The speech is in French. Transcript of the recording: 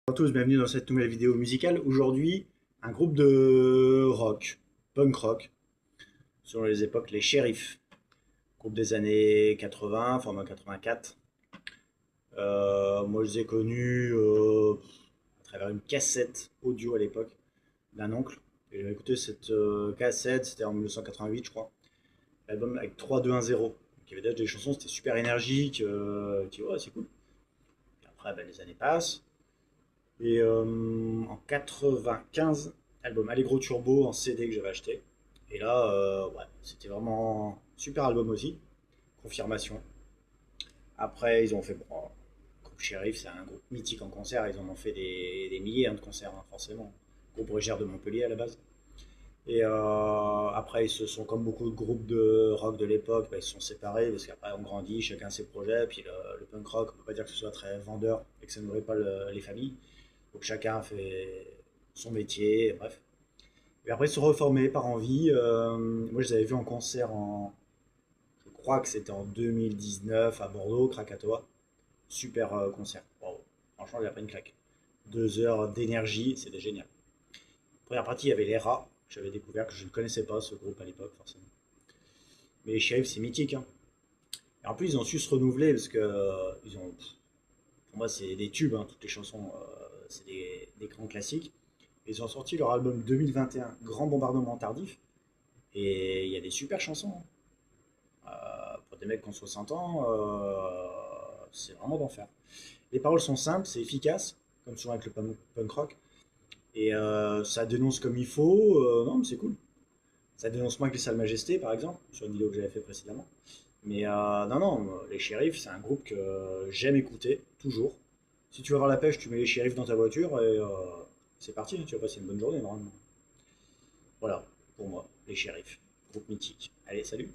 Bonjour à tous, bienvenue dans cette nouvelle vidéo musicale. Aujourd'hui, un groupe de rock, punk rock, selon les époques, les Shérifs, groupe des années 80, format 84. Moi, je les ai connus à travers une cassette audio à l'époque d'un oncle. Et j'avais écouté cette cassette, c'était en 1988, je crois. L'album avec 3-2-1-0. Donc, il y avait déjà des chansons, c'était super énergique. Tu vois, c'est cool. Et après, ben, les années passent. Et en 95, album Allegro Turbo en CD que j'avais acheté. Et là, ouais, c'était vraiment super album aussi. Confirmation. Après, ils ont fait. Bon, groupe Sheriff, c'est un groupe mythique en concert. Ils en ont fait des milliers de concerts, hein, forcément. Groupe originaire de Montpellier à la base. Et après, ils se sont, comme beaucoup de groupes de rock de l'époque, bah, ils se sont séparés parce qu'après, on grandit, chacun ses projets. Puis le punk rock, on peut pas dire que ce soit très vendeur et que ça nourrit pas les familles. Donc chacun fait son métier, bref. Et après, se reformer par envie. Moi, je les avais vus en concert je crois que c'était en 2019 à Bordeaux, Krakatoa. Super concert. Wow. Franchement, il a pris une claque. 2 heures d'énergie, c'était génial. Première partie, il y avait les rats. J'avais découvert que je ne connaissais pas ce groupe à l'époque, forcément. Mais les Sheriffs, c'est mythique, hein. Et en plus, ils ont su se renouveler parce que ils ont, pour moi, c'est des tubes, hein, toutes les chansons. C'est des grands classiques. Ils ont sorti leur album 2021, Grand Bombardement Tardif. Et il y a des super chansons, hein. Pour des mecs qui ont 60 ans, c'est vraiment d'enfer. Les paroles sont simples, c'est efficace, comme souvent avec le punk rock. Et ça dénonce comme il faut. Non, mais c'est cool. Ça dénonce moins que les Salles Majestés, par exemple, sur une vidéo que j'avais fait précédemment. Mais non, non, les Shérifs, c'est un groupe que j'aime écouter, toujours. Si tu vas avoir la pêche, tu mets les Shérifs dans ta voiture et c'est parti, tu vas passer une bonne journée, normalement. Voilà, pour moi, les Shérifs, groupe mythique. Allez, salut!